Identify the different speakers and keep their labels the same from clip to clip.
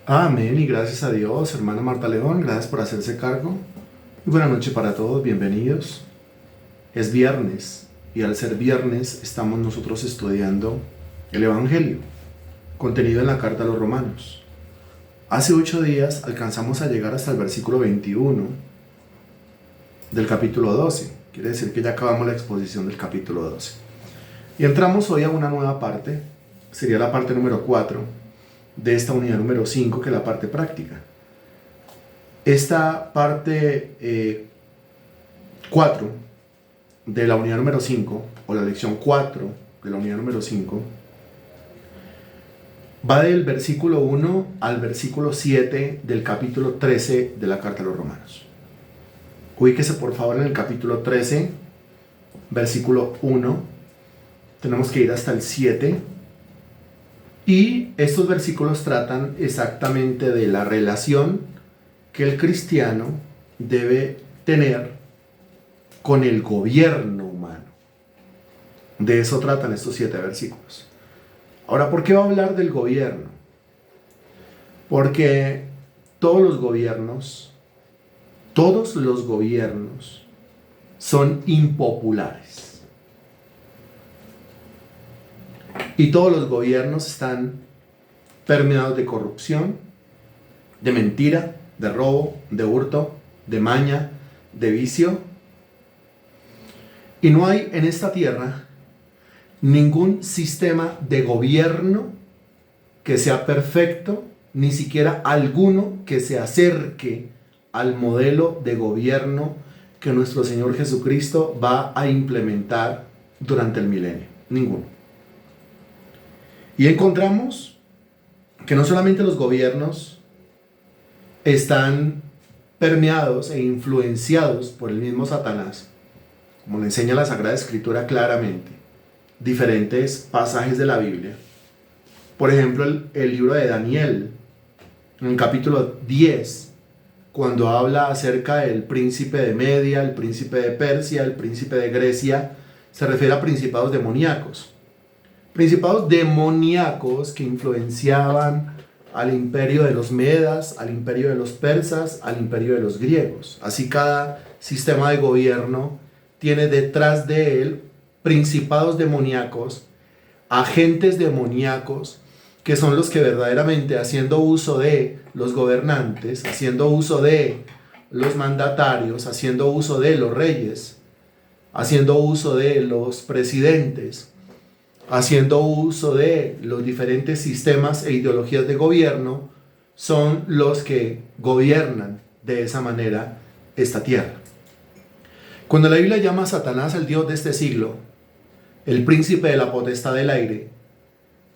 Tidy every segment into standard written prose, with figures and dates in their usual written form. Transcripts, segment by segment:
Speaker 1: Amén y gracias a Dios, hermana Marta León, gracias por hacerse cargo. Y buena noche para todos, bienvenidos. Es viernes y al ser viernes estamos nosotros estudiando el Evangelio, contenido en la carta a los Romanos. Hace 8 días alcanzamos a llegar hasta el versículo 21 del capítulo 12. Quiere decir que ya acabamos la exposición del capítulo 12. Y entramos hoy a una nueva parte, sería la parte número 4 de esta unidad número 5, que es la parte práctica. Esta parte 4 de la unidad número 5, o la lección 4 de la unidad número 5, va del versículo 1 al versículo 7 del capítulo 13 de la carta a los Romanos. Ubíquese por favor en el capítulo 13, versículo 1. Tenemos que ir hasta el 7. Y estos versículos tratan exactamente de la relación que el cristiano debe tener con el gobierno humano. De eso tratan estos 7 versículos. Ahora, ¿por qué va a hablar del gobierno? Porque todos los gobiernos son impopulares. Y todos los gobiernos están permeados de corrupción, de mentira, de robo, de hurto, de maña, de vicio. Y no hay en esta tierra ningún sistema de gobierno que sea perfecto, ni siquiera alguno que se acerque al modelo de gobierno que nuestro Señor Jesucristo va a implementar durante el milenio. Ninguno. Y encontramos que no solamente los gobiernos están permeados e influenciados por el mismo Satanás, como le enseña la Sagrada Escritura claramente, diferentes pasajes de la Biblia. Por ejemplo, el libro de Daniel, en el capítulo 10, cuando habla acerca del príncipe de Media, el príncipe de Persia, el príncipe de Grecia, se refiere a principados demoníacos. Principados demoníacos que influenciaban al imperio de los medas, al imperio de los persas, al imperio de los griegos. Así cada sistema de gobierno tiene detrás de él principados demoníacos, agentes demoníacos, que son los que verdaderamente, haciendo uso de los gobernantes, haciendo uso de los mandatarios, haciendo uso de los reyes, haciendo uso de los presidentes, haciendo uso de los diferentes sistemas e ideologías de gobierno, son los que gobiernan de esa manera esta tierra. Cuando la Biblia llama a Satanás el Dios de este siglo, el príncipe de la potestad del aire,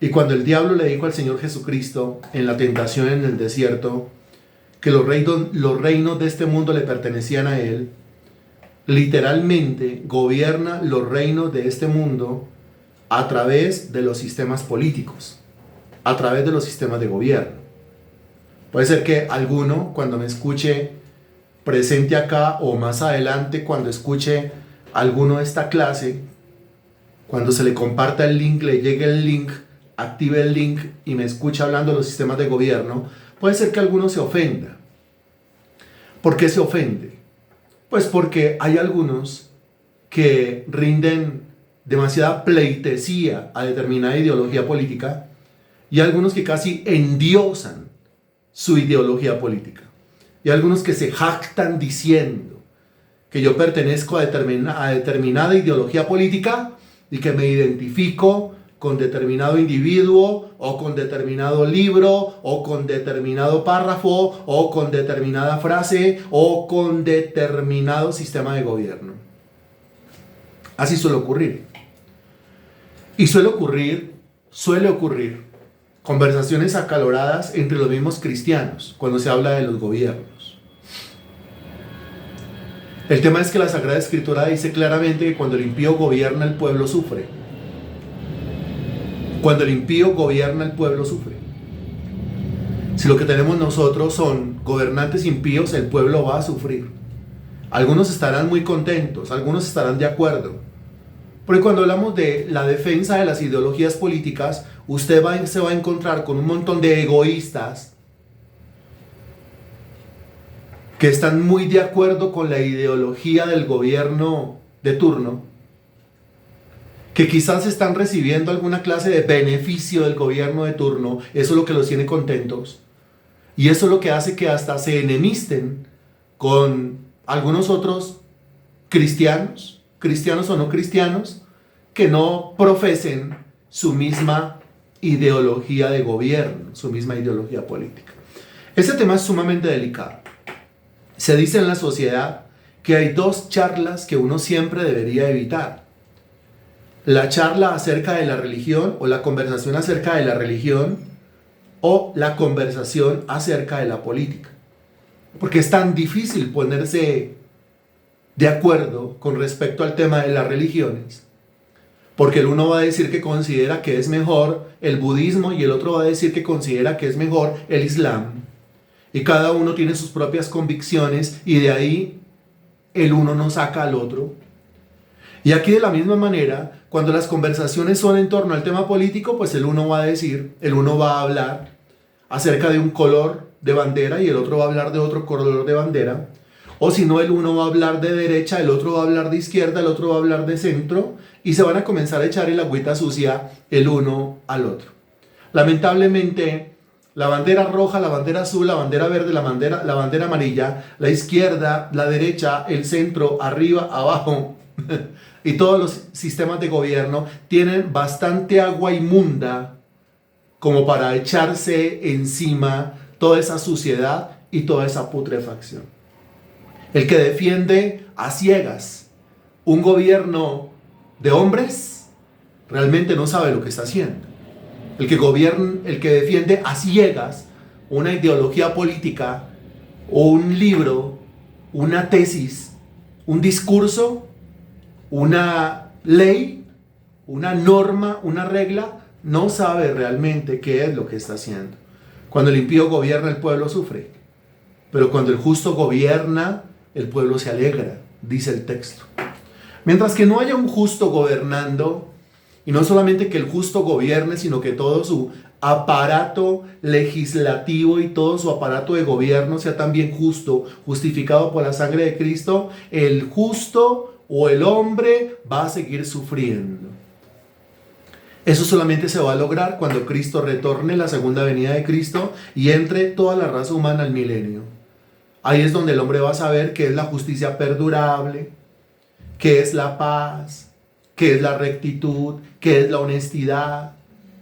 Speaker 1: y cuando el diablo le dijo al Señor Jesucristo en la tentación en el desierto que los reinos de este mundo le pertenecían a él, literalmente gobierna los reinos de este mundo a través de los sistemas políticos, a través de los sistemas de gobierno. Puede ser que alguno, cuando me escuche presente acá o más adelante, cuando escuche alguno de esta clase, cuando se le comparta el link, le llegue el link, active el link y me escuche hablando de los sistemas de gobierno, puede ser que alguno se ofenda. ¿Por qué se ofende? Pues porque hay algunos que rinden demasiada pleitesía a determinada ideología política y algunos que casi endiosan su ideología política y algunos que se jactan diciendo que yo pertenezco a determinada ideología política y que me identifico con determinado individuo o con determinado libro o con determinado párrafo o con determinada frase o con determinado sistema de gobierno. Así suele ocurrir. Y suele ocurrir conversaciones acaloradas entre los mismos cristianos cuando se habla de los gobiernos. El tema es que la Sagrada Escritura dice claramente que cuando el impío gobierna, el pueblo sufre. Cuando el impío gobierna, el pueblo sufre. Si lo que tenemos nosotros son gobernantes impíos, el pueblo va a sufrir. Algunos estarán muy contentos, algunos estarán de acuerdo. Porque cuando hablamos de la defensa de las ideologías políticas, usted se va a encontrar con un montón de egoístas que están muy de acuerdo con la ideología del gobierno de turno, que quizás están recibiendo alguna clase de beneficio del gobierno de turno, eso es lo que los tiene contentos, y eso es lo que hace que hasta se enemisten con algunos otros cristianos, cristianos o no cristianos, que no profesen su misma ideología de gobierno, su misma ideología política. Este tema es sumamente delicado. Se dice en la sociedad que hay dos charlas que uno siempre debería evitar. La charla acerca de la religión o la conversación acerca de la religión o la conversación acerca de la política. Porque es tan difícil ponerse de acuerdo con respecto al tema de las religiones. Porque el uno va a decir que considera que es mejor el budismo y el otro va a decir que considera que es mejor el islam. Y cada uno tiene sus propias convicciones y de ahí el uno no saca al otro. Y aquí de la misma manera, cuando las conversaciones son en torno al tema político, pues el uno va a decir, el uno va a hablar acerca de un color de bandera y el otro va a hablar de otro color de bandera. O si no, el uno va a hablar de derecha, el otro va a hablar de izquierda, el otro va a hablar de centro y se van a comenzar a echar el agüita sucia el uno al otro. Lamentablemente, la bandera roja, la bandera azul, la bandera verde, la bandera amarilla, la izquierda, la derecha, el centro, arriba, abajo y todos los sistemas de gobierno tienen bastante agua inmunda como para echarse encima toda esa suciedad y toda esa putrefacción. El que defiende a ciegas un gobierno de hombres realmente no sabe lo que está haciendo. El que defiende a ciegas una ideología política o un libro, una tesis, un discurso, una ley, una norma, una regla, no sabe realmente qué es lo que está haciendo. Cuando el impío gobierna, el pueblo sufre. Pero cuando el justo gobierna, el pueblo se alegra, dice el texto. Mientras que no haya un justo gobernando, y no solamente que el justo gobierne, sino que todo su aparato legislativo y todo su aparato de gobierno sea también justo, justificado por la sangre de Cristo, el justo o el hombre va a seguir sufriendo. Eso solamente se va a lograr cuando Cristo retorne, la segunda venida de Cristo, y entre toda la raza humana al milenio. Ahí es donde el hombre va a saber qué es la justicia perdurable, qué es la paz, qué es la rectitud, qué es la honestidad,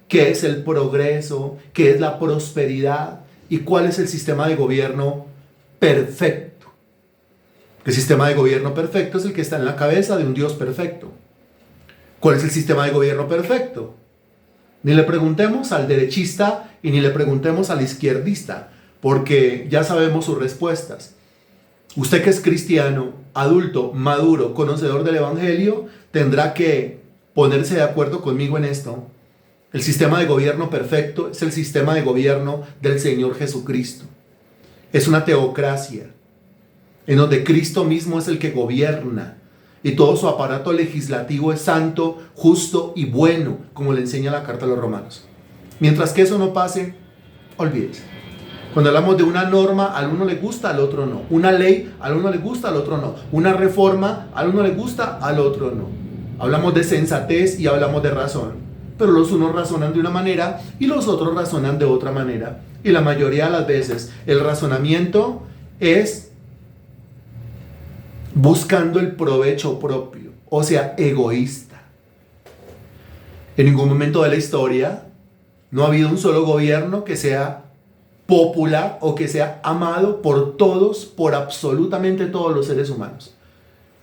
Speaker 1: qué es el progreso, qué es la prosperidad y cuál es el sistema de gobierno perfecto. El sistema de gobierno perfecto es el que está en la cabeza de un Dios perfecto. ¿Cuál es el sistema de gobierno perfecto? Ni le preguntemos al derechista y ni le preguntemos al izquierdista, porque ya sabemos sus respuestas. Usted que es cristiano, adulto, maduro, conocedor del Evangelio, tendrá que ponerse de acuerdo conmigo en esto. El sistema de gobierno perfecto es el sistema de gobierno del Señor Jesucristo. Es una teocracia, en donde Cristo mismo es el que gobierna, y todo su aparato legislativo es santo, justo y bueno, como le enseña la carta a los romanos. Mientras que eso no pase, olvídese. Cuando hablamos de una norma, al uno le gusta, al otro no. Una ley, al uno le gusta, al otro no. Una reforma, al uno le gusta, al otro no. Hablamos de sensatez y hablamos de razón. Pero los unos razonan de una manera y los otros razonan de otra manera. Y la mayoría de las veces el razonamiento es buscando el provecho propio, o sea, egoísta. En ningún momento de la historia no ha habido un solo gobierno que sea popular o que sea amado por todos, por absolutamente todos los seres humanos.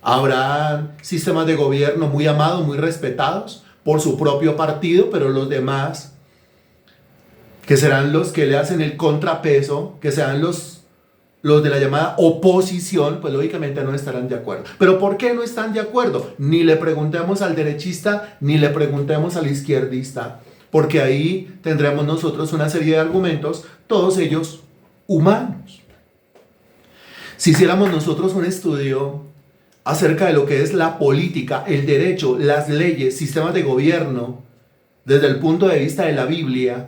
Speaker 1: Habrá sistemas de gobierno muy amados, muy respetados por su propio partido, pero los demás, que serán los que le hacen el contrapeso, que serán los de la llamada oposición, pues lógicamente no estarán de acuerdo. ¿Pero por qué no están de acuerdo? Ni le preguntemos al derechista, ni le preguntemos al izquierdista, porque ahí tendremos nosotros una serie de argumentos, todos ellos humanos. Si hiciéramos nosotros un estudio acerca de lo que es la política, el derecho, las leyes, sistemas de gobierno, desde el punto de vista de la Biblia,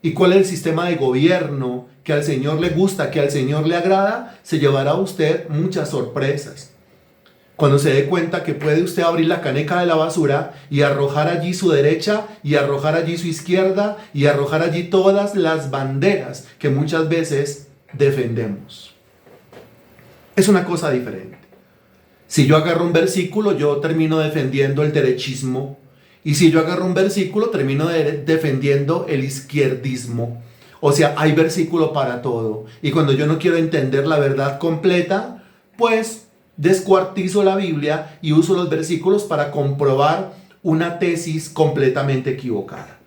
Speaker 1: y cuál es el sistema de gobierno que al Señor le gusta, que al Señor le agrada, se llevará a usted muchas sorpresas. Cuando se dé cuenta que puede usted abrir la caneca de la basura y arrojar allí su derecha y arrojar allí su izquierda y arrojar allí todas las banderas que muchas veces defendemos. Es una cosa diferente. Si yo agarro un versículo, yo termino defendiendo el derechismo. Y si yo agarro un versículo, termino defendiendo el izquierdismo. O sea, hay versículo para todo. Y cuando yo no quiero entender la verdad completa, pues descuartizo la Biblia y uso los versículos para comprobar una tesis completamente equivocada.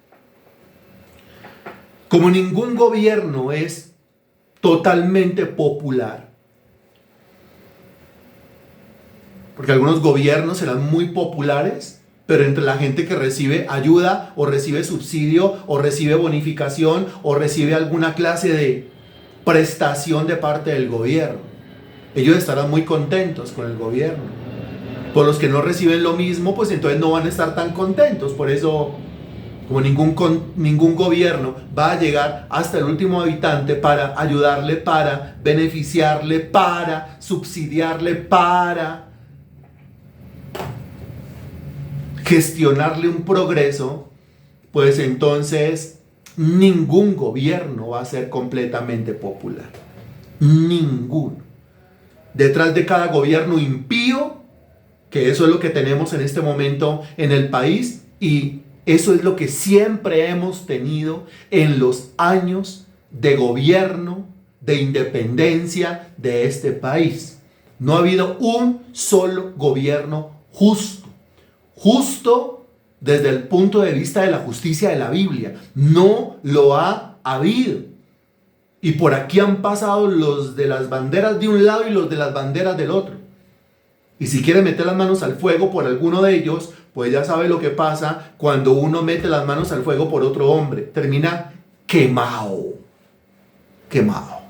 Speaker 1: Como ningún gobierno es totalmente popular, porque algunos gobiernos serán muy populares, pero entre la gente que recibe ayuda o recibe subsidio o recibe bonificación o recibe alguna clase de prestación de parte del gobierno, ellos estarán muy contentos con el gobierno. Por los que no reciben lo mismo, pues entonces no van a estar tan contentos. Por eso, como ningún gobierno va a llegar hasta el último habitante para ayudarle, para beneficiarle, para subsidiarle, para gestionarle un progreso, pues entonces ningún gobierno va a ser completamente popular. Ninguno. Detrás de cada gobierno impío, que eso es lo que tenemos en este momento en el país, y eso es lo que siempre hemos tenido en los años de gobierno, de independencia de este país. No ha habido un solo gobierno justo. Justo desde el punto de vista de la justicia de la Biblia. No lo ha habido. Y por aquí han pasado los de las banderas de un lado y los de las banderas del otro. Y si quiere meter las manos al fuego por alguno de ellos, pues ya sabe lo que pasa cuando uno mete las manos al fuego por otro hombre. Termina quemado. Quemado.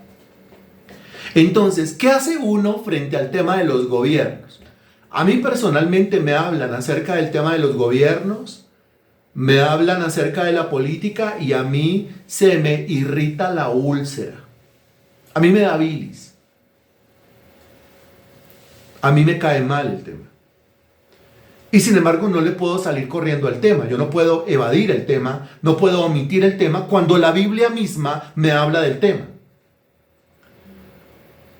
Speaker 1: Entonces, ¿qué hace uno frente al tema de los gobiernos? A mí personalmente me hablan acerca del tema de los gobiernos, me hablan acerca de la política y a mí se me irrita la úlcera. A mí me da bilis. A mí me cae mal el tema. Y sin embargo no le puedo salir corriendo al tema. Yo no puedo evadir el tema, no puedo omitir el tema cuando la Biblia misma me habla del tema.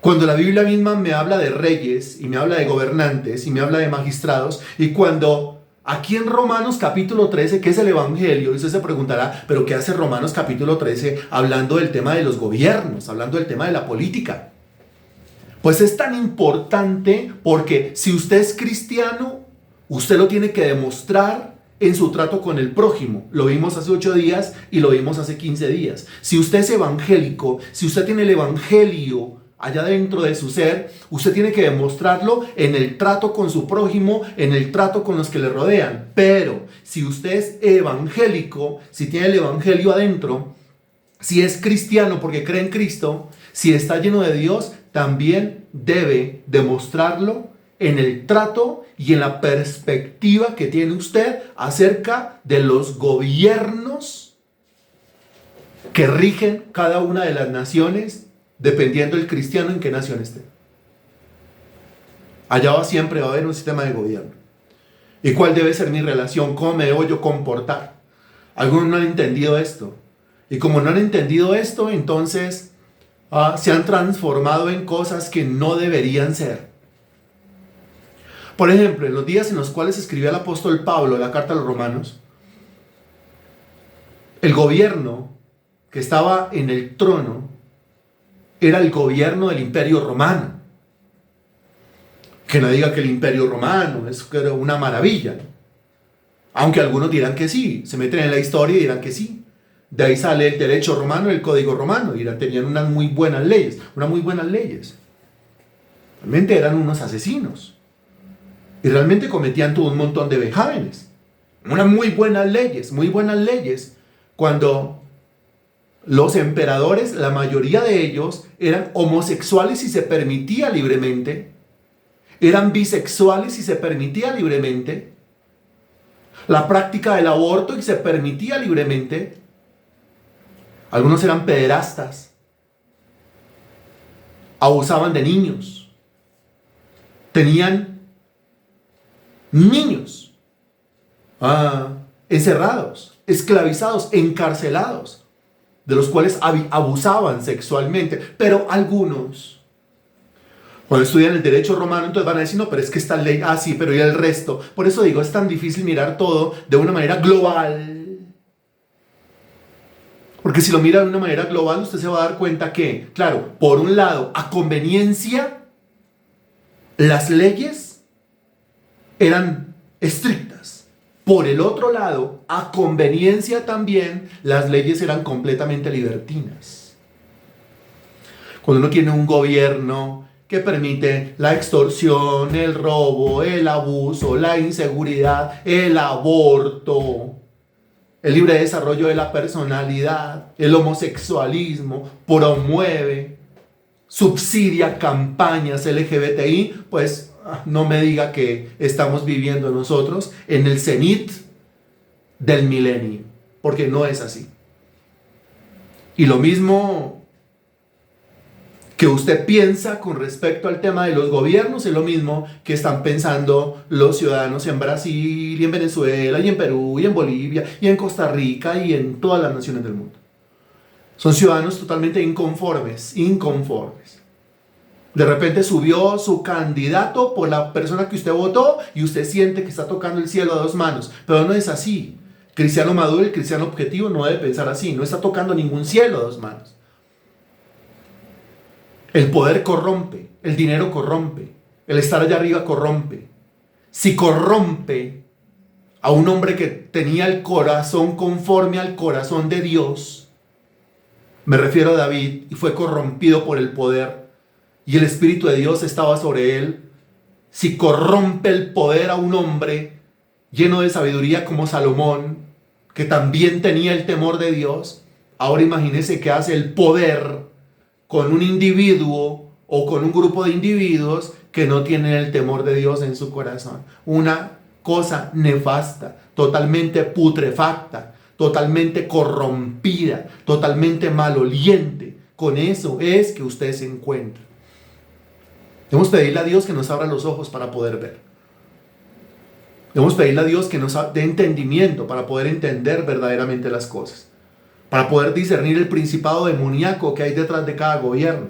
Speaker 1: Cuando la Biblia misma me habla de reyes y me habla de gobernantes y me habla de magistrados, y cuando aquí en Romanos capítulo 13, que es el Evangelio, y usted se preguntará, ¿pero qué hace Romanos capítulo 13 hablando del tema de los gobiernos, hablando del tema de la política? Pues es tan importante porque si usted es cristiano, usted lo tiene que demostrar en su trato con el prójimo. Lo vimos hace 8 días y lo vimos hace 15 días. Si usted es evangélico, si usted tiene el evangelio allá dentro de su ser, usted tiene que demostrarlo en el trato con su prójimo, en el trato con los que le rodean. Pero si usted es evangélico, si tiene el evangelio adentro, si es cristiano porque cree en Cristo, si está lleno de Dios, también debe demostrarlo en el trato y en la perspectiva que tiene usted acerca de los gobiernos que rigen cada una de las naciones, dependiendo del cristiano en qué nación esté. Allá siempre va a haber un sistema de gobierno. ¿Y cuál debe ser mi relación? ¿Cómo me debo yo comportar? Algunos no han entendido esto. Y como no han entendido esto, entonces se han transformado en cosas que no deberían ser. Por ejemplo, en los días en los cuales escribió el apóstol Pablo la carta a los romanos, el gobierno que estaba en el trono era el gobierno del Imperio Romano. Que no diga que el Imperio Romano es una maravilla, ¿no? Aunque algunos dirán que sí, se meten en la historia y dirán que sí. De ahí sale el derecho romano, el código romano, y tenían unas muy buenas leyes. Realmente eran unos asesinos. Y realmente cometían todo un montón de vejámenes. Unas muy buenas leyes, cuando los emperadores, la mayoría de ellos, eran homosexuales y se permitía libremente. Eran bisexuales y se permitía libremente. La práctica del aborto y se permitía libremente. Algunos eran pederastas, abusaban de niños, tenían niños encerrados, esclavizados, encarcelados, de los cuales abusaban sexualmente. Pero algunos, cuando estudian el derecho romano, entonces van a decir, no, pero es que esta ley, sí, pero ¿y el resto? Por eso digo, es tan difícil mirar todo de una manera global. Porque si lo mira de una manera global, usted se va a dar cuenta que, claro, por un lado, a conveniencia, las leyes eran estrictas. Por el otro lado, a conveniencia también, las leyes eran completamente libertinas. Cuando uno tiene un gobierno que permite la extorsión, el robo, el abuso, la inseguridad, el aborto, el libre desarrollo de la personalidad, el homosexualismo, promueve, subsidia campañas LGBTI, pues no me diga que estamos viviendo nosotros en el cenit del milenio, porque no es así. Y lo mismo que usted piensa con respecto al tema de los gobiernos es lo mismo que están pensando los ciudadanos en Brasil, y en Venezuela, y en Perú, y en Bolivia, y en Costa Rica, y en todas las naciones del mundo. Son ciudadanos totalmente inconformes. De repente subió su candidato por la persona que usted votó y usted siente que está tocando el cielo a dos manos. Pero no es así. Cristiano maduro, el cristiano objetivo, no debe pensar así. No está tocando ningún cielo a dos manos. El poder corrompe, el dinero corrompe, el estar allá arriba corrompe. Si corrompe a un hombre que tenía el corazón conforme al corazón de Dios, me refiero a David, y fue corrompido por el poder, y el Espíritu de Dios estaba sobre él. Si corrompe el poder a un hombre lleno de sabiduría como Salomón, que también tenía el temor de Dios, ahora imagínese qué hace el poder con un individuo o con un grupo de individuos que no tienen el temor de Dios en su corazón. Una cosa nefasta, totalmente putrefacta, totalmente corrompida, totalmente maloliente. Con eso es que usted se encuentra. Debemos pedirle a Dios que nos abra los ojos para poder ver. Debemos pedirle a Dios que nos dé entendimiento para poder entender verdaderamente las cosas, para poder discernir el principado demoníaco que hay detrás de cada gobierno.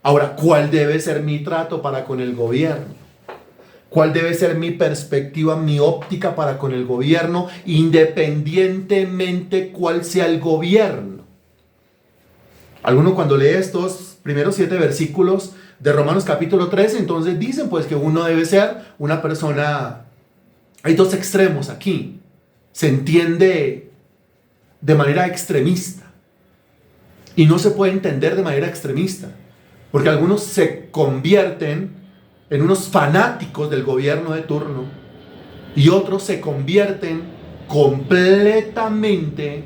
Speaker 1: Ahora, ¿cuál debe ser mi trato para con el gobierno? ¿Cuál debe ser mi perspectiva, mi óptica para con el gobierno, independientemente cuál sea el gobierno? Alguno cuando lee estos primeros 7 versículos de Romanos capítulo 13, entonces dicen pues que uno debe ser una persona. Hay dos extremos aquí. Se entiende de manera extremista. Y no se puede entender de manera extremista. Porque algunos se convierten en unos fanáticos del gobierno de turno. Y otros se convierten completamente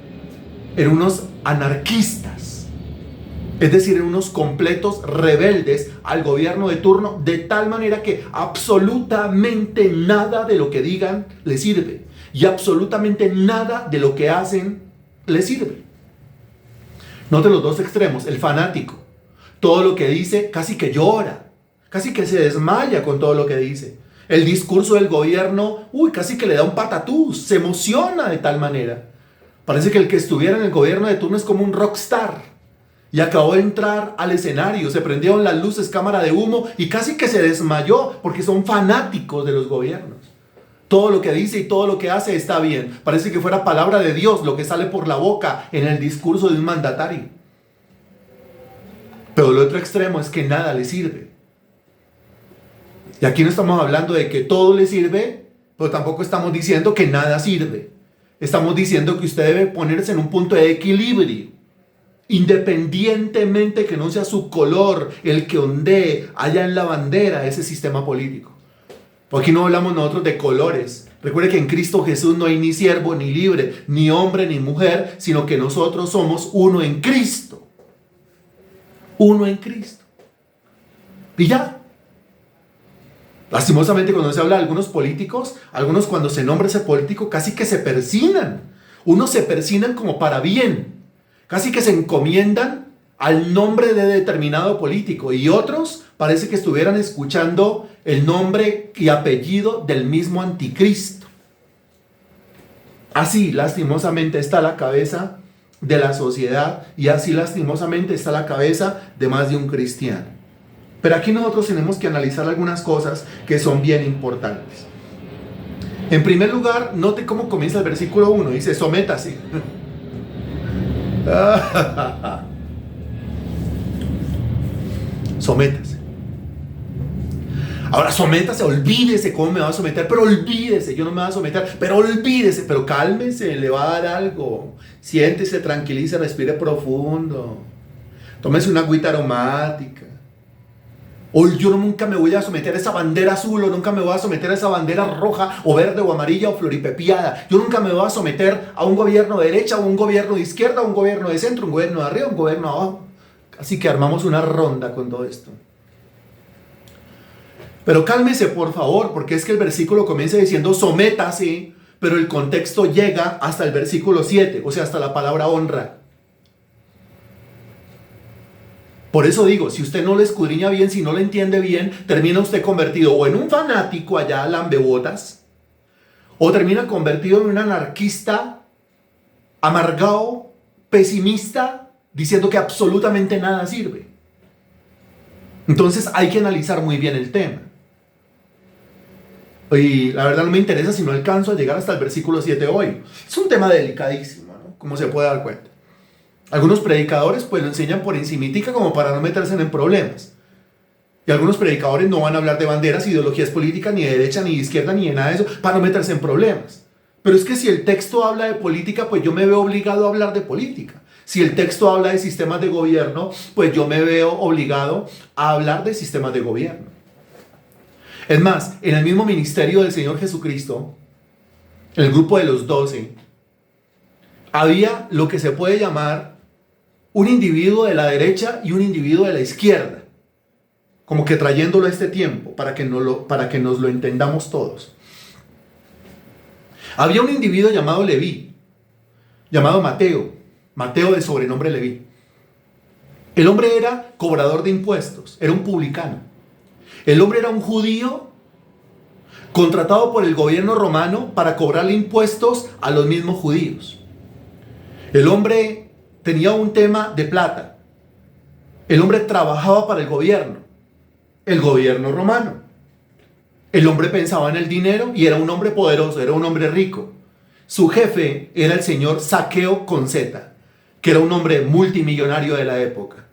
Speaker 1: en unos anarquistas. Es decir, en unos completos rebeldes al gobierno de turno, de tal manera que absolutamente nada de lo que digan les sirve. Y absolutamente nada de lo que hacen les sirve. Note los dos extremos. El fanático, todo lo que dice casi que llora, casi que se desmaya con todo lo que dice. El discurso del gobierno, casi que le da un patatús, se emociona de tal manera. Parece que el que estuviera en el gobierno de turno es como un rockstar. Y acabó de entrar al escenario, se prendieron las luces, cámara de humo, y casi que se desmayó porque son fanáticos de los gobiernos. Todo lo que dice y todo lo que hace está bien. Parece que fuera palabra de Dios lo que sale por la boca en el discurso de un mandatario. Pero el otro extremo es que nada le sirve. Y aquí no estamos hablando de que todo le sirve, pero tampoco estamos diciendo que nada sirve. Estamos diciendo que usted debe ponerse en un punto de equilibrio. Independientemente que no sea su color el que ondee allá en la bandera de ese sistema político. Porque aquí no hablamos nosotros de colores. Recuerde que en Cristo Jesús no hay ni siervo ni libre, ni hombre ni mujer, sino que nosotros somos uno en Cristo. Uno en Cristo. Y ya. Lastimosamente cuando se habla de algunos políticos, algunos cuando se nombra ese político casi que se persignan. Unos se persignan como para bien. Casi que se encomiendan al nombre de determinado político, y otros parece que estuvieran escuchando el nombre y apellido del mismo anticristo. Así lastimosamente está la cabeza de la sociedad, y así lastimosamente está la cabeza de más de un cristiano. Pero aquí nosotros tenemos que analizar algunas cosas que son bien importantes. En primer lugar, note cómo comienza el versículo 1. Dice, sométase. Sométase. Ahora sométase, olvídese cómo me va a someter, pero olvídese, yo no me voy a someter, pero olvídese, pero cálmese, le va a dar algo. Siéntese, tranquilice, respire profundo. Tómese una agüita aromática. O yo nunca me voy a someter a esa bandera azul, o nunca me voy a someter a esa bandera roja, o verde, o amarilla, o floripepiada. Yo nunca me voy a someter a un gobierno de derecha, o un gobierno de izquierda, o un gobierno de centro, un gobierno de arriba, un gobierno de abajo. Así que armamos una ronda con todo esto. Pero cálmese, por favor, porque es que el versículo comienza diciendo sométase, pero el contexto llega hasta el versículo 7, o sea, hasta la palabra honra. Por eso digo, si usted no lo escudriña bien, si no lo entiende bien, termina usted convertido o en un fanático allá lambebotas, o termina convertido en un anarquista amargado, pesimista, diciendo que absolutamente nada sirve. Entonces hay que analizar muy bien el tema. Y la verdad no me interesa si no alcanzo a llegar hasta el versículo 7 hoy. Es un tema delicadísimo, ¿no? Como se puede dar cuenta. Algunos predicadores pues lo enseñan por encimitica como para no meterse en problemas. Y algunos predicadores no van a hablar de banderas, ideologías políticas, ni de derecha, ni de izquierda, ni de nada de eso, para no meterse en problemas. Pero es que si el texto habla de política, pues yo me veo obligado a hablar de política. Si el texto habla de sistemas de gobierno, pues yo me veo obligado a hablar de sistemas de gobierno. Es más, en el mismo ministerio del Señor Jesucristo, en el grupo de los 12, había lo que se puede llamar un individuo de la derecha y un individuo de la izquierda, como que trayéndolo a este tiempo para que nos lo entendamos todos. Había un individuo llamado Leví, llamado Mateo de sobrenombre Leví. El hombre era cobrador de impuestos, era un publicano. El hombre era un judío contratado por el gobierno romano para cobrarle impuestos a los mismos judíos. El hombre tenía un tema de plata. El hombre trabajaba para el gobierno romano. El hombre pensaba en el dinero y era un hombre poderoso, era un hombre rico. Su jefe era el señor Zaqueo con Z, que era un hombre multimillonario de la época.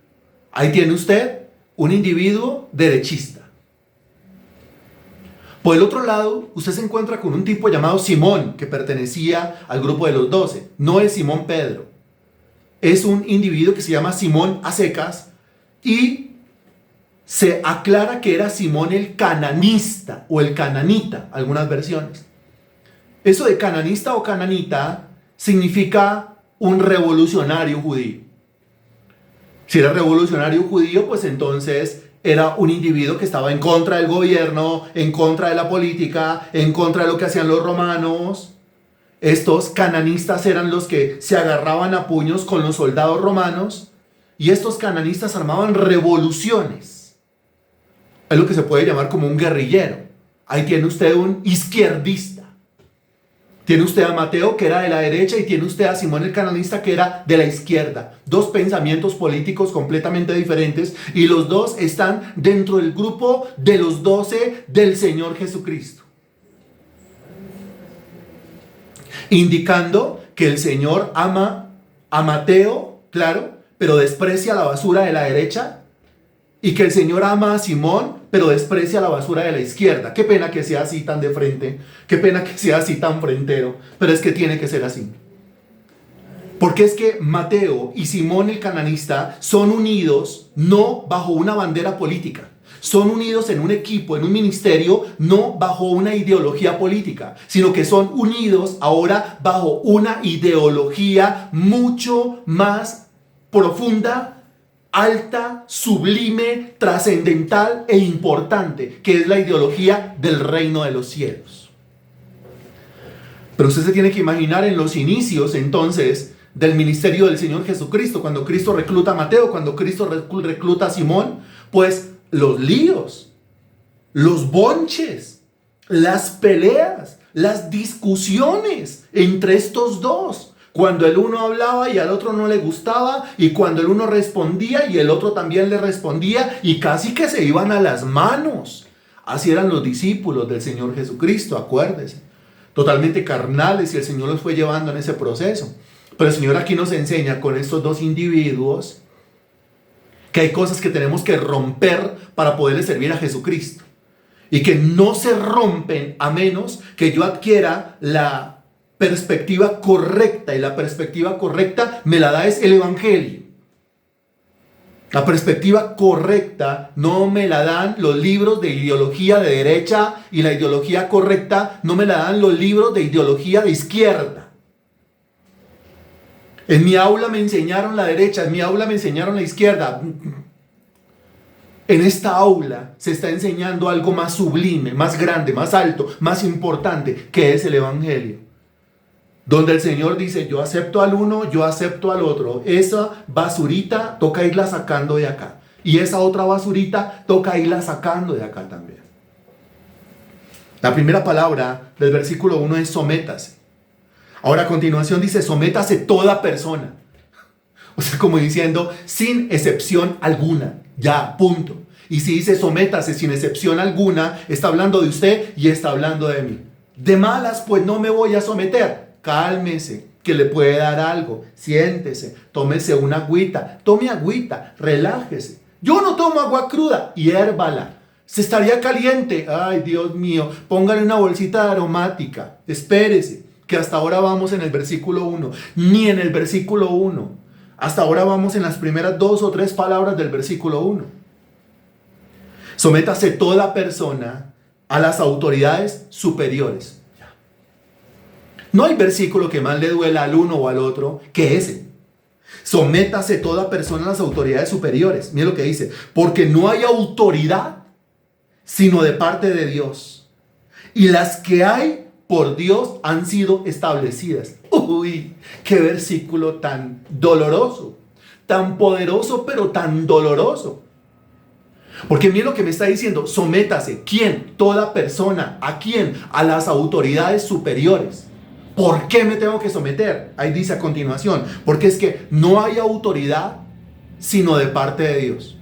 Speaker 1: Ahí tiene usted un individuo derechista. Por el otro lado, usted se encuentra con un tipo llamado Simón, que pertenecía al grupo de los 12. No es Simón Pedro. Es un individuo que se llama Simón a secas, y se aclara que era Simón el cananista o el cananita, algunas versiones. Eso de cananista o cananita significa un revolucionario judío. Si era revolucionario judío, pues entonces era un individuo que estaba en contra del gobierno, en contra de la política, en contra de lo que hacían los romanos. Estos cananistas eran los que se agarraban a puños con los soldados romanos, y estos cananistas armaban revoluciones. Es lo que se puede llamar como un guerrillero. Ahí tiene usted un izquierdista. Tiene usted a Mateo, que era de la derecha, y tiene usted a Simón el cananista, que era de la izquierda. Dos pensamientos políticos completamente diferentes, y los dos están dentro del grupo de los 12 del Señor Jesucristo. Indicando que el Señor ama a Mateo, claro, pero desprecia la basura de la derecha, y que el Señor ama a Simón, pero desprecia la basura de la izquierda. Qué pena que sea así tan de frente, qué pena que sea así tan frentero, pero es que tiene que ser así. Porque es que Mateo y Simón el cananista son unidos no bajo una bandera política, son unidos en un equipo, en un ministerio, no bajo una ideología política, sino que son unidos ahora bajo una ideología mucho más profunda, alta, sublime, trascendental e importante, que es la ideología del reino de los cielos. Pero usted se tiene que imaginar en los inicios entonces del ministerio del Señor Jesucristo, cuando Cristo recluta a Mateo, cuando Cristo recluta a Simón, pues los líos, los bonches, las peleas, las discusiones entre estos dos, cuando el uno hablaba y al otro no le gustaba, y cuando el uno respondía y el otro también le respondía, y casi que se iban a las manos. Así eran los discípulos del Señor Jesucristo, acuérdese. Totalmente carnales, y el Señor los fue llevando en ese proceso. Pero el Señor aquí nos enseña con estos dos individuos que hay cosas que tenemos que romper para poderle servir a Jesucristo. Y que no se rompen a menos que yo adquiera la perspectiva correcta. Y la perspectiva correcta me la da es el Evangelio. La perspectiva correcta no me la dan los libros de ideología de derecha, y la ideología correcta no me la dan los libros de ideología de izquierda. En mi aula me enseñaron la derecha, en mi aula me enseñaron la izquierda. En esta aula se está enseñando algo más sublime, más grande, más alto, más importante, que es el Evangelio. Donde el Señor dice, yo acepto al uno, yo acepto al otro. Esa basurita toca irla sacando de acá. Y esa otra basurita toca irla sacando de acá también. La primera palabra del versículo 1 es sométase. Ahora a continuación dice, sométase toda persona. O sea, como diciendo, sin excepción alguna. Ya, punto. Y si dice sométase sin excepción alguna, está hablando de usted y está hablando de mí. De malas, pues no me voy a someter. Cálmese, que le puede dar algo. Siéntese, tómese una agüita. Tome agüita, relájese. Yo no tomo agua cruda, hiérvala. Se estaría caliente. Ay, Dios mío, póngale una bolsita de aromática. Espérese, que hasta ahora vamos en el versículo 1. Ni en el versículo 1. Hasta ahora vamos en las primeras 2 o 3 palabras del versículo 1. Sométase toda persona a las autoridades superiores. No hay versículo que más le duela al uno o al otro que ese. Sométase toda persona a las autoridades superiores. Mira lo que dice. Porque no hay autoridad sino de parte de Dios. Y las que hay por Dios han sido establecidas. Uy, qué versículo tan doloroso. Tan poderoso, pero tan doloroso. Porque mira lo que me está diciendo. Sométase. ¿Quién? Toda persona. ¿A quién? A las autoridades superiores. ¿Por qué me tengo que someter? Ahí dice a continuación, porque es que no hay autoridad sino de parte de Dios.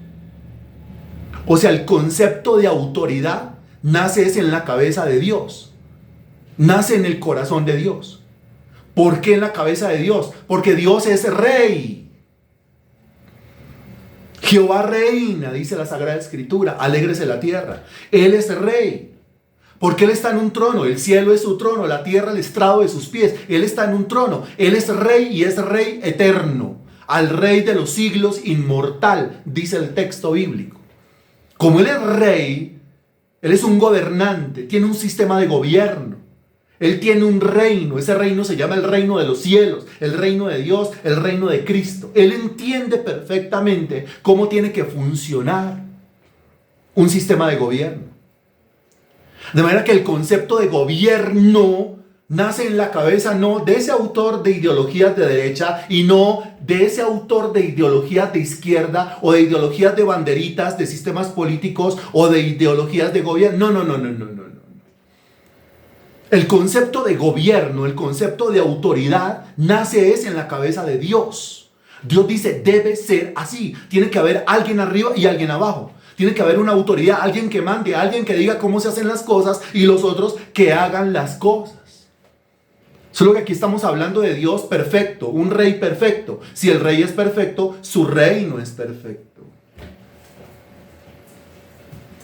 Speaker 1: O sea, el concepto de autoridad nace en la cabeza de Dios. Nace en el corazón de Dios. ¿Por qué en la cabeza de Dios? Porque Dios es rey. Jehová reina, dice la Sagrada Escritura. Alégrese la tierra. Él es rey. Porque Él está en un trono, el cielo es su trono, la tierra el estrado de sus pies. Él está en un trono, Él es rey y es rey eterno. Al rey de los siglos inmortal, dice el texto bíblico. Como Él es rey, Él es un gobernante, tiene un sistema de gobierno. Él tiene un reino, ese reino se llama el reino de los cielos, el reino de Dios, el reino de Cristo. Él entiende perfectamente cómo tiene que funcionar un sistema de gobierno. De manera que el concepto de gobierno nace en la cabeza no de ese autor de ideologías de derecha y no de ese autor de ideologías de izquierda o de ideologías de banderitas, de sistemas políticos o de ideologías de gobierno. No. El concepto de gobierno, el concepto de autoridad nace en la cabeza de Dios. Dios dice, debe ser así. Tiene que haber alguien arriba y alguien abajo. Tiene que haber una autoridad, alguien que mande, alguien que diga cómo se hacen las cosas y los otros que hagan las cosas. Solo que aquí estamos hablando de Dios perfecto, un rey perfecto. Si el rey es perfecto, su reino es perfecto.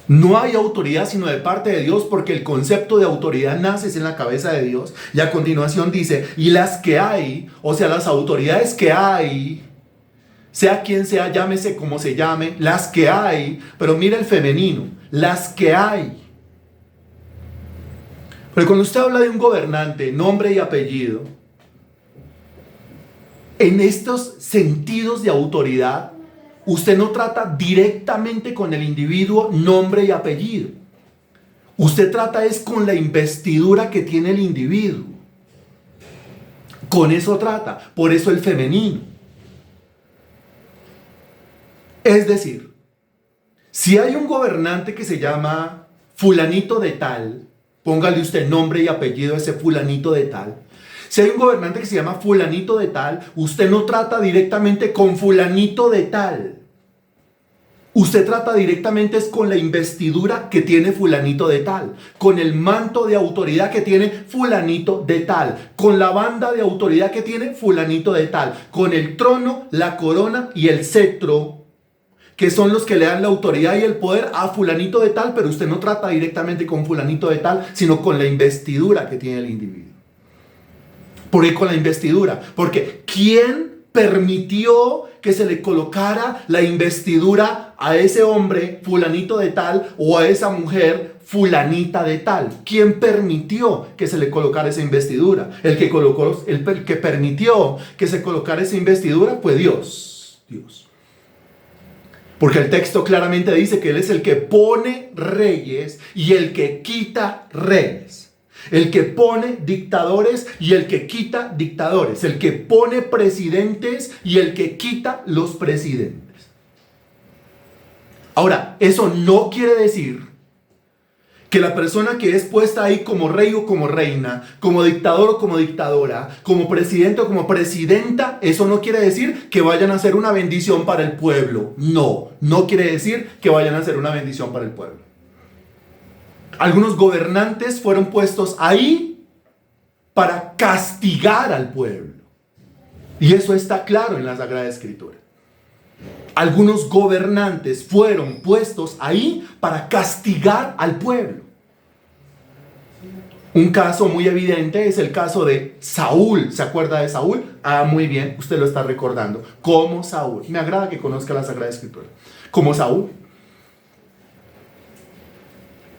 Speaker 1: No hay autoridad sino de parte de Dios, porque el concepto de autoridad nace en la cabeza de Dios. Y a continuación dice, y las que hay, o sea, las autoridades que hay, sea quien sea, llámese como se llame, las que hay, pero mira el femenino, las que hay. Pero cuando usted habla de un gobernante, nombre y apellido, en estos sentidos de autoridad, usted no trata directamente con el individuo nombre y apellido. Usted trata es con la investidura que tiene el individuo. Con eso trata, por eso el femenino. Es decir, si hay un gobernante que se llama fulanito de tal, póngale usted nombre y apellido a ese fulanito de tal. Si hay un gobernante que se llama fulanito de tal, usted no trata directamente con fulanito de tal. Usted trata directamente es con la investidura que tiene fulanito de tal, con el manto de autoridad que tiene fulanito de tal, con la banda de autoridad que tiene fulanito de tal, con el trono, la corona y el cetro, que son los que le dan la autoridad y el poder a fulanito de tal, pero usted no trata directamente con fulanito de tal, sino con la investidura que tiene el individuo. ¿Por qué con la investidura? Porque ¿quién permitió que se le colocara la investidura a ese hombre fulanito de tal o a esa mujer fulanita de tal? ¿Quién permitió que se le colocara esa investidura? El que permitió que se colocara esa investidura fue Dios. Porque el texto claramente dice que Él es el que pone reyes y el que quita reyes. El que pone dictadores y el que quita dictadores. El que pone presidentes y el que quita los presidentes. Ahora, eso no quiere decir que la persona que es puesta ahí como rey o como reina, como dictador o como dictadora, como presidente o como presidenta, eso no quiere decir que vayan a ser una bendición para el pueblo. No quiere decir que vayan a ser una bendición para el pueblo. Algunos gobernantes fueron puestos ahí para castigar al pueblo. Y eso está claro en la Sagrada Escritura. Algunos gobernantes fueron puestos ahí para castigar al pueblo. Un caso muy evidente es el caso de Saúl. ¿Se acuerda de Saúl? Muy bien, usted lo está recordando. Como Saúl. Me agrada que conozca la Sagrada Escritura. Como Saúl.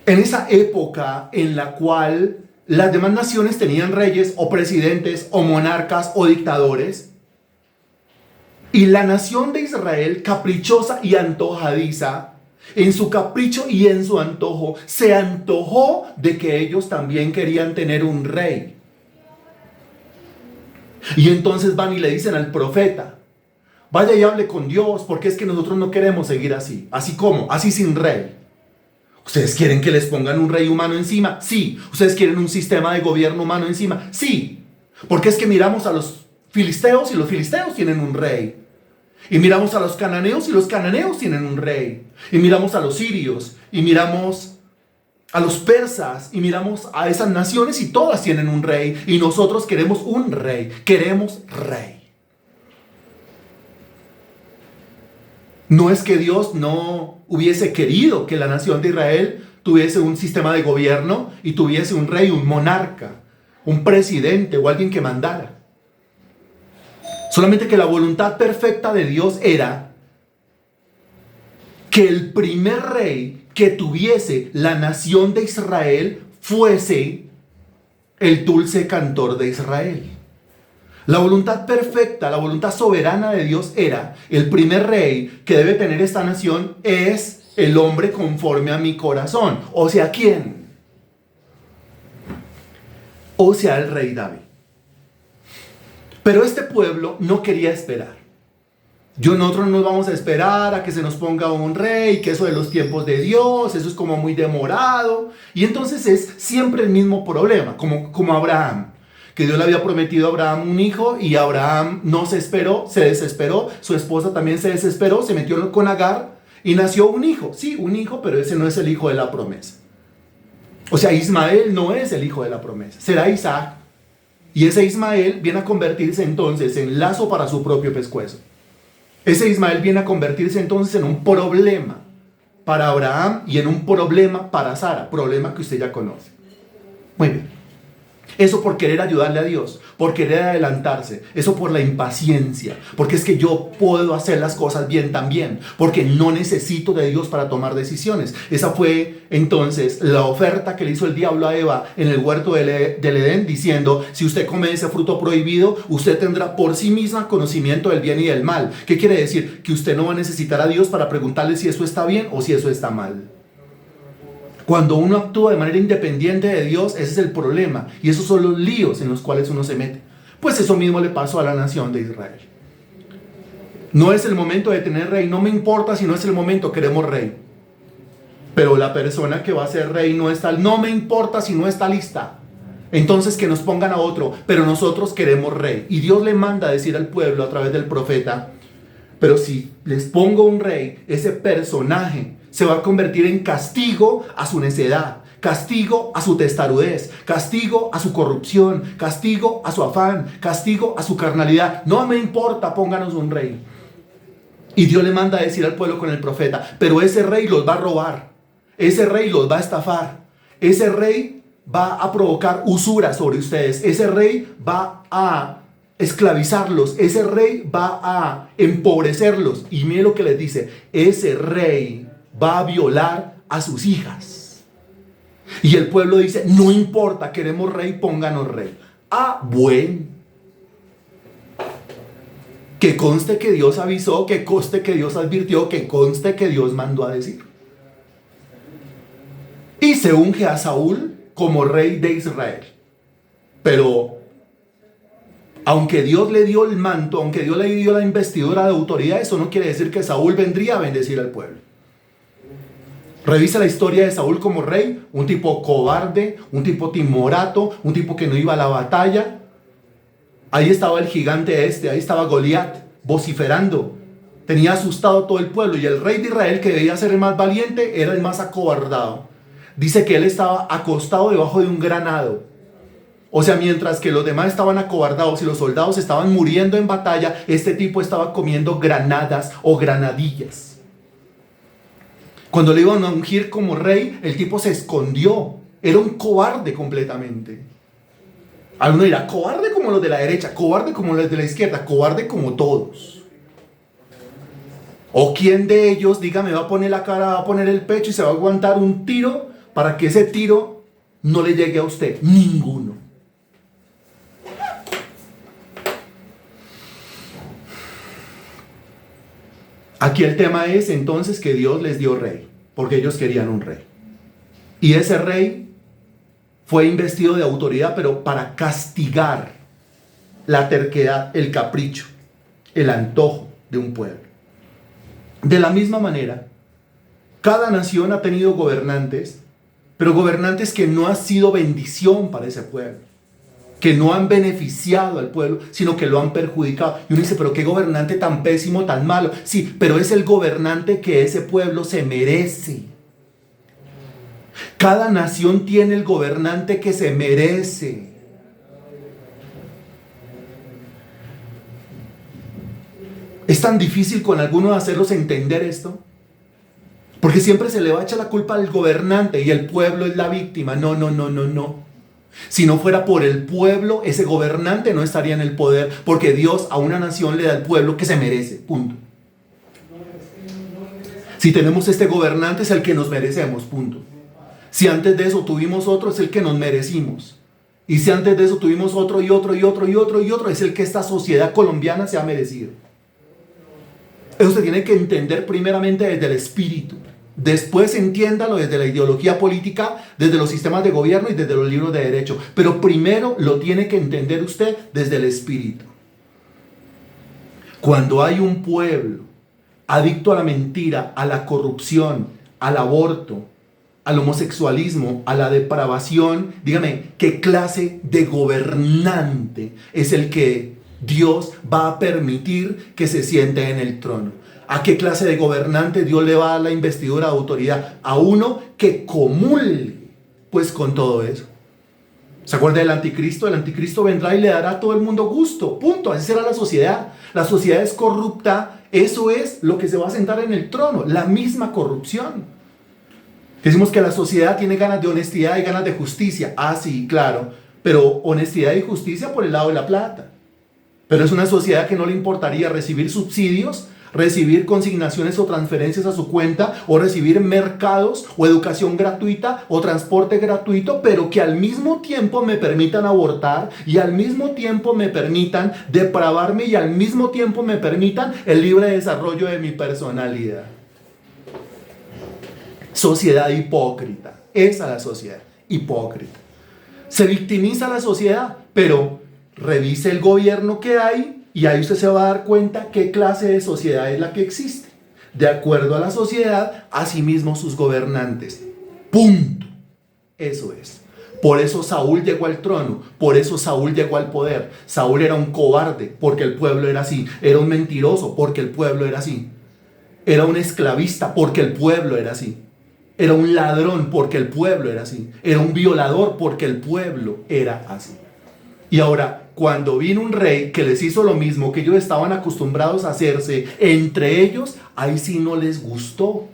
Speaker 1: En esa época en la cual las demás naciones tenían reyes o presidentes o monarcas o dictadores, y la nación de Israel, caprichosa y antojadiza, en su capricho y en su antojo, se antojó de que ellos también querían tener un rey. Y entonces van y le dicen al profeta: vaya y hable con Dios, porque es que nosotros no queremos seguir así. ¿Así cómo? Así sin rey. ¿Ustedes quieren que les pongan un rey humano encima? Sí. ¿Ustedes quieren un sistema de gobierno humano encima? Sí. Porque es que miramos a los filisteos y los filisteos tienen un rey. Y miramos a los cananeos y los cananeos tienen un rey. Y miramos a los sirios y miramos a los persas y miramos a esas naciones y todas tienen un rey. Y nosotros queremos un rey. Queremos rey. No es que Dios no hubiese querido que la nación de Israel tuviese un sistema de gobierno y tuviese un rey, un monarca, un presidente o alguien que mandara. Solamente que la voluntad perfecta de Dios era que el primer rey que tuviese la nación de Israel fuese el dulce cantor de Israel. La voluntad perfecta, la voluntad soberana de Dios era: el primer rey que debe tener esta nación es el hombre conforme a mi corazón. O sea, ¿quién? O sea, el rey David. Pero este pueblo no quería esperar. Nosotros no nos vamos a esperar a que se nos ponga un rey, que eso de los tiempos de Dios, eso es como muy demorado. Y entonces es siempre el mismo problema, como Abraham. Que Dios le había prometido a Abraham un hijo y Abraham no se esperó, se desesperó. Su esposa también se desesperó, se metió con Agar y nació un hijo. Sí, un hijo, pero ese no es el hijo de la promesa. O sea, Ismael no es el hijo de la promesa, será Isaac. Y ese Ismael viene a convertirse entonces en lazo para su propio pescuezo. Ese Ismael viene a convertirse entonces en un problema para Abraham y en un problema para Sara. Problema que usted ya conoce. Muy bien. Eso por querer ayudarle a Dios, por querer adelantarse, eso por la impaciencia, porque es que yo puedo hacer las cosas bien también, porque no necesito de Dios para tomar decisiones. Esa fue entonces la oferta que le hizo el diablo a Eva en el huerto del Edén, diciendo: si usted come ese fruto prohibido, usted tendrá por sí misma conocimiento del bien y del mal. ¿Qué quiere decir? Que usted no va a necesitar a Dios para preguntarle si eso está bien o si eso está mal. Cuando uno actúa de manera independiente de Dios, ese es el problema. Y esos son los líos en los cuales uno se mete. Pues eso mismo le pasó a la nación de Israel. No es el momento de tener rey, no me importa si no es el momento, queremos rey. Pero la persona que va a ser rey no está, no me importa si no está lista. Entonces que nos pongan a otro, pero nosotros queremos rey. Y Dios le manda a decir al pueblo a través del profeta, pero si les pongo un rey, ese personaje se va a convertir en castigo a su necedad, castigo a su testarudez, castigo a su corrupción, castigo a su afán, castigo a su carnalidad. No me importa, pónganos un rey. Y Dios le manda a decir al pueblo con el profeta, pero ese rey los va a robar, ese rey los va a estafar, ese rey va a provocar usura sobre ustedes, ese rey va a esclavizarlos, ese rey va a empobrecerlos. Y mire lo que les dice, ese rey va a violar a sus hijas. Y el pueblo dice, no importa, queremos rey, pónganos rey. Ah, bueno. Que conste que Dios avisó, que conste que Dios advirtió, que conste que Dios mandó a decir. Y se unge a Saúl como rey de Israel. Pero aunque Dios le dio el manto, aunque Dios le dio la investidura de autoridad, eso no quiere decir que Saúl vendría a bendecir al pueblo. Revisa la historia de Saúl como rey, un tipo cobarde, un tipo timorato, un tipo que no iba a la batalla. Ahí estaba el gigante ahí estaba Goliat, vociferando. Tenía asustado a todo el pueblo y el rey de Israel, que debía ser el más valiente, era el más acobardado. Dice que él estaba acostado debajo de un granado. O sea, mientras que los demás estaban acobardados y los soldados estaban muriendo en batalla, este tipo estaba comiendo granadas o granadillas. Cuando le iban a ungir como rey, el tipo se escondió. Era un cobarde completamente. Alguno dirá, cobarde como los de la derecha, cobarde como los de la izquierda, cobarde como todos. ¿O quién de ellos, dígame, va a poner la cara, va a poner el pecho y se va a aguantar un tiro para que ese tiro no le llegue a usted? Ninguno. Aquí el tema es entonces que Dios les dio rey, porque ellos querían un rey. Y ese rey fue investido de autoridad, pero para castigar la terquedad, el capricho, el antojo de un pueblo. De la misma manera, cada nación ha tenido gobernantes, pero gobernantes que no han sido bendición para ese pueblo, que no han beneficiado al pueblo, sino que lo han perjudicado. Y uno dice, pero qué gobernante tan pésimo, tan malo. Sí, pero es el gobernante que ese pueblo se merece. Cada nación tiene el gobernante que se merece. Es tan difícil con algunos hacerlos entender esto, porque siempre se le va a echar la culpa al gobernante y el pueblo es la víctima. No, no, no, no, no. Si no fuera por el pueblo, ese gobernante no estaría en el poder, porque Dios a una nación le da al pueblo que se merece, punto. Si tenemos este gobernante es el que nos merecemos, punto. Si antes de eso tuvimos otro, es el que nos merecimos. Y si antes de eso tuvimos otro y otro y otro y otro y otro, es el que esta sociedad colombiana se ha merecido. Eso se tiene que entender primeramente desde el espíritu. Después entiéndalo desde la ideología política, desde los sistemas de gobierno y desde los libros de derecho. Pero primero lo tiene que entender usted desde el espíritu. Cuando hay un pueblo adicto a la mentira, a la corrupción, al aborto, al homosexualismo, a la depravación, dígame, ¿qué clase de gobernante es el que Dios va a permitir que se siente en el trono? ¿A qué clase de gobernante Dios le va a dar la investidura de autoridad? A uno que comulgue pues con todo eso. ¿Se acuerda del anticristo? El anticristo vendrá y le dará a todo el mundo gusto. Punto. Así será la sociedad. La sociedad es corrupta. Eso es lo que se va a sentar en el trono. La misma corrupción. Decimos que la sociedad tiene ganas de honestidad y ganas de justicia. Ah, sí, claro. Pero honestidad y justicia por el lado de la plata. Pero es una sociedad que no le importaría recibir subsidios, recibir consignaciones o transferencias a su cuenta, o recibir mercados o educación gratuita o transporte gratuito, pero que al mismo tiempo me permitan abortar y al mismo tiempo me permitan depravarme y al mismo tiempo me permitan el libre desarrollo de mi personalidad. Sociedad hipócrita. Esa es la sociedad hipócrita. Se victimiza la sociedad, pero revise el gobierno que hay y ahí usted se va a dar cuenta qué clase de sociedad es la que existe. De acuerdo a la sociedad, asimismo sus gobernantes. Punto. Eso es. Por eso Saúl llegó al trono, por eso Saúl llegó al poder. Saúl era un cobarde porque el pueblo era así. Era un mentiroso porque el pueblo era así. Era un esclavista porque el pueblo era así. Era un ladrón porque el pueblo era así. Era un violador porque el pueblo era así. Y ahora, cuando vino un rey que les hizo lo mismo que ellos estaban acostumbrados a hacerse entre ellos, ahí sí no les gustó.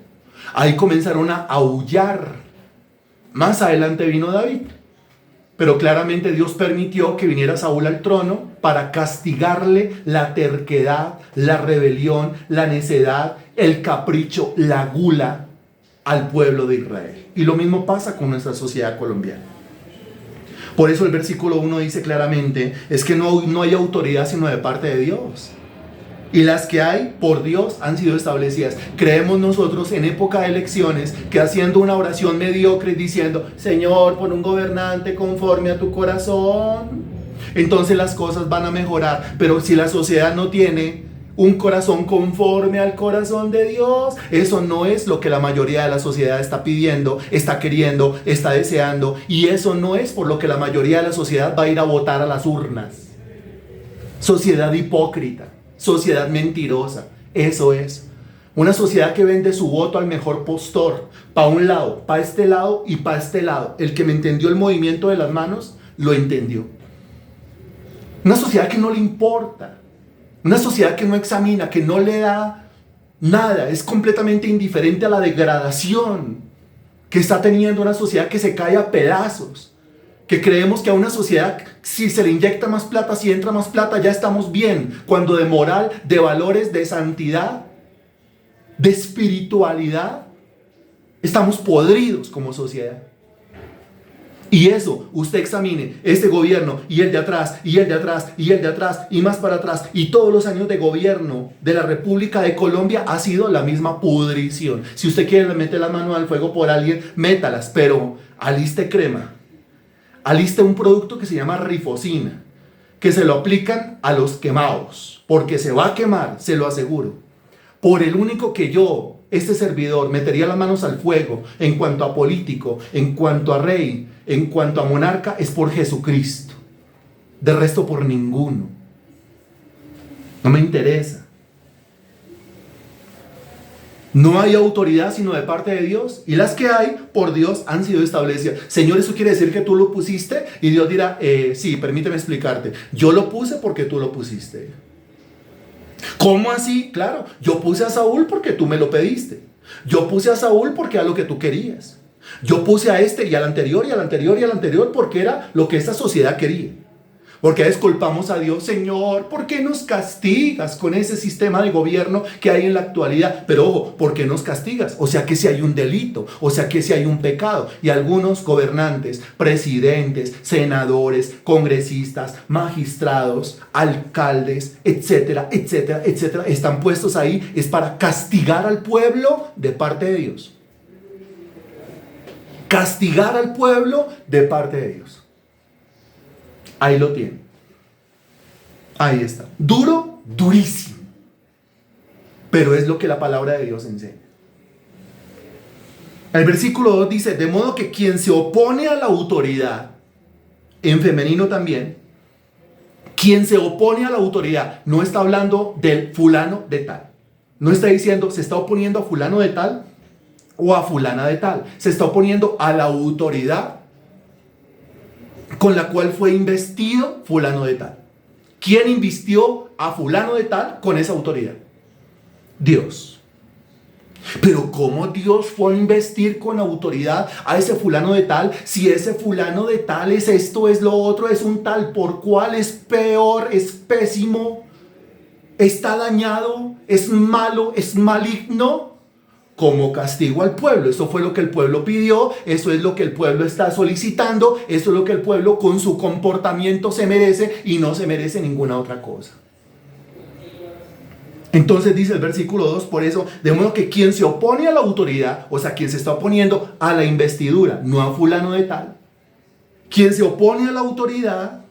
Speaker 1: Ahí comenzaron a aullar. Más adelante vino David. Pero claramente Dios permitió que viniera Saúl al trono para castigarle la terquedad, la rebelión, la necedad, el capricho, la gula al pueblo de Israel. Y lo mismo pasa con nuestra sociedad colombiana. Por eso el versículo 1 dice claramente, es que no hay autoridad sino de parte de Dios. Y las que hay por Dios han sido establecidas. Creemos nosotros en época de elecciones que haciendo una oración mediocre diciendo, Señor, pon un gobernante conforme a tu corazón, entonces las cosas van a mejorar. Pero si la sociedad no tiene un corazón conforme al corazón de Dios, eso no es lo que la mayoría de la sociedad está pidiendo, está queriendo, está deseando. Y eso no es por lo que la mayoría de la sociedad va a ir a votar a las urnas. Sociedad hipócrita. Sociedad mentirosa, eso es. Una sociedad que vende su voto al mejor postor, para un lado, para este lado y para este lado. El que me entendió el movimiento de las manos, lo entendió. Una sociedad que no le importa, una sociedad que no examina, que no le da nada, es completamente indiferente a la degradación que está teniendo una sociedad que se cae a pedazos. Que creemos que a una sociedad, si se le inyecta más plata, si entra más plata, ya estamos bien. Cuando de moral, de valores, de santidad, de espiritualidad, estamos podridos como sociedad. Y eso, usted examine este gobierno y el de atrás, y el de atrás, y el de atrás, y más para atrás. Y todos los años de gobierno de la República de Colombia ha sido la misma pudrición. Si usted quiere meter la mano al fuego por alguien, métalas, pero aliste crema. Aliste un producto que se llama rifocina, que se lo aplican a los quemados, porque se va a quemar, se lo aseguro. Por el único que yo, este servidor, metería las manos al fuego en cuanto a político, en cuanto a rey, en cuanto a monarca, es por Jesucristo. De resto por ninguno. No me interesa. No hay autoridad sino de parte de Dios, y las que hay por Dios han sido establecidas. Señor, ¿eso quiere decir que tú lo pusiste? Y Dios dirá, sí, permíteme explicarte. Yo lo puse porque tú lo pusiste. ¿Cómo así? Claro, yo puse a Saúl porque tú me lo pediste. Yo puse a Saúl porque era lo que tú querías. Yo puse a este y al anterior y al anterior y al anterior porque era lo que esta sociedad quería. Porque desculpamos a Dios, Señor, ¿por qué nos castigas con ese sistema de gobierno que hay en la actualidad? Pero ojo, ¿por qué nos castigas? O sea que si hay un delito, o sea que si hay un pecado. Y algunos gobernantes, presidentes, senadores, congresistas, magistrados, alcaldes, etcétera, etcétera, etcétera, están puestos ahí, es para castigar al pueblo de parte de Dios. Castigar al pueblo de parte de Dios. Ahí lo tiene. Ahí está. Duro, durísimo. Pero es lo que la palabra de Dios enseña. El versículo 2 dice, de modo que quien se opone a la autoridad, en femenino también, quien se opone a la autoridad, no está hablando del fulano de tal. No está diciendo, se está oponiendo a fulano de tal o a fulana de tal. Se está oponiendo a la autoridad con la cual fue investido fulano de tal. ¿Quién invistió a fulano de tal con esa autoridad? Dios. Pero ¿cómo Dios fue a investir con autoridad a ese fulano de tal? Si ese fulano de tal es esto, es lo otro, es un tal por cual es peor, es pésimo, está dañado, es malo, es maligno. Como castigo al pueblo. Eso fue lo que el pueblo pidió, eso es lo que el pueblo está solicitando, eso es lo que el pueblo con su comportamiento se merece y no se merece ninguna otra cosa. Entonces dice el versículo 2, por eso, de modo que quien se opone a la autoridad, o sea, quien se está oponiendo a la investidura, no a fulano de tal, quien se opone a la autoridad,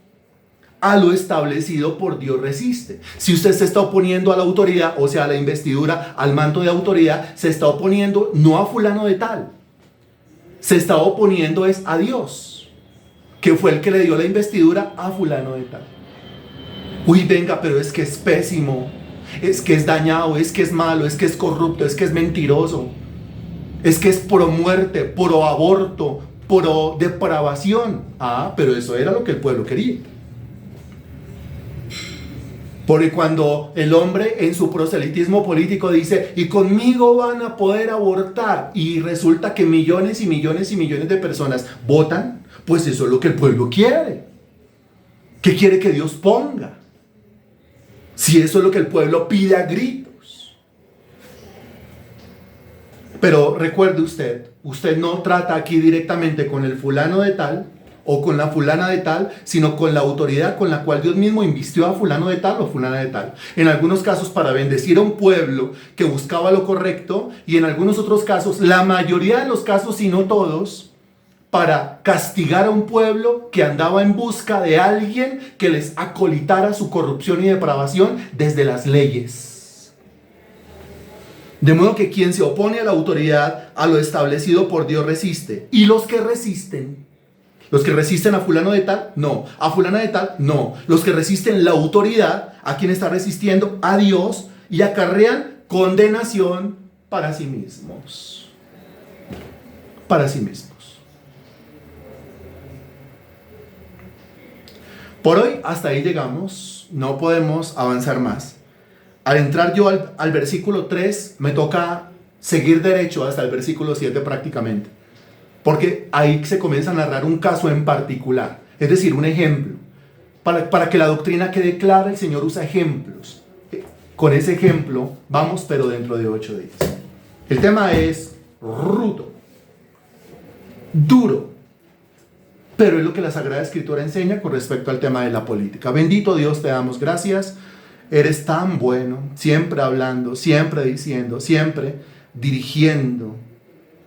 Speaker 1: a lo establecido por Dios resiste. Si usted se está oponiendo a la autoridad, o sea, a la investidura, al manto de autoridad, se está oponiendo no a fulano de tal, se está oponiendo es a Dios, que fue el que le dio la investidura a fulano de tal. Uy, venga, pero es que es pésimo, es que es dañado, es que es malo, es que es corrupto, es que es mentiroso, es que es pro muerte, pro aborto, pro depravación. Ah, pero eso era lo que el pueblo quería. Porque cuando el hombre en su proselitismo político dice, y conmigo van a poder abortar, y resulta que millones y millones y millones de personas votan, pues eso es lo que el pueblo quiere. ¿Qué quiere que Dios ponga? Si eso es lo que el pueblo pide a gritos. Pero recuerde usted no trata aquí directamente con el fulano de tal, o con la fulana de tal, sino con la autoridad con la cual Dios mismo invistió a fulano de tal o fulana de tal. En algunos casos para bendecir a un pueblo que buscaba lo correcto, y en algunos otros casos, la mayoría de los casos, si no todos, para castigar a un pueblo que andaba en busca de alguien que les acolitara su corrupción y depravación desde las leyes. De modo que quien se opone a la autoridad, a lo establecido por Dios, resiste. Y los que resisten a fulano de tal, no. A fulana de tal, no. Los que resisten la autoridad, ¿a quién está resistiendo? A Dios, y acarrean condenación para sí mismos. Para sí mismos. Por hoy hasta ahí llegamos. No podemos avanzar más. Al entrar yo al versículo 3, me toca seguir derecho hasta el versículo 7 prácticamente. Porque ahí se comienza a narrar un caso en particular, es decir, un ejemplo. Para que la doctrina quede clara, el Señor usa ejemplos. Con ese ejemplo vamos, pero dentro de 8 días. El tema es rudo, duro, pero es lo que la Sagrada Escritura enseña con respecto al tema de la política. Bendito Dios, te damos gracias. Eres tan bueno, siempre hablando, siempre diciendo, siempre dirigiendo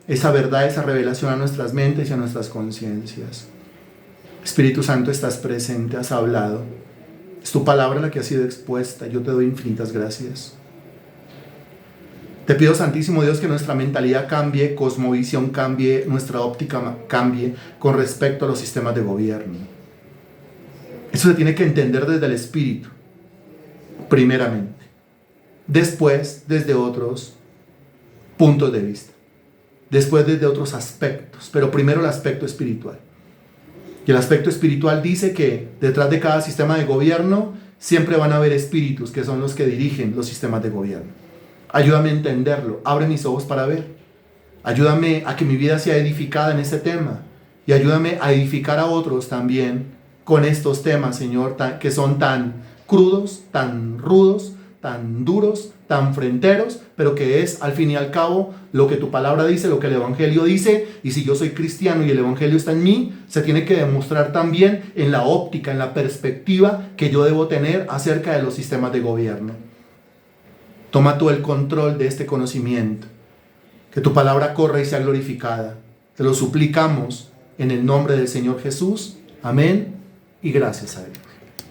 Speaker 1: esa verdad, esa revelación a nuestras mentes y a nuestras conciencias. Espíritu Santo, estás presente, has hablado. Es tu palabra la que ha sido expuesta. Yo te doy infinitas gracias. Te pido, Santísimo Dios, que nuestra mentalidad cambie, cosmovisión cambie, nuestra óptica cambie con respecto a los sistemas de gobierno. Eso se tiene que entender desde el Espíritu, primeramente. Después, desde otros puntos de vista. Después desde otros aspectos, pero primero el aspecto espiritual. Y el aspecto espiritual dice que detrás de cada sistema de gobierno siempre van a haber espíritus que son los que dirigen los sistemas de gobierno. Ayúdame a entenderlo, abre mis ojos para ver. Ayúdame a que mi vida sea edificada en este tema y ayúdame a edificar a otros también con estos temas, Señor, que son tan crudos, tan rudos, tan duros, tan fronteros, pero que es al fin y al cabo lo que tu palabra dice, lo que el Evangelio dice. Y si yo soy cristiano y el Evangelio está en mí, se tiene que demostrar también en la óptica, en la perspectiva que yo debo tener acerca de los sistemas de gobierno. Toma tú el control de este conocimiento, que tu palabra corra y sea glorificada. Te lo suplicamos en el nombre del Señor Jesús. Amén y gracias a Dios.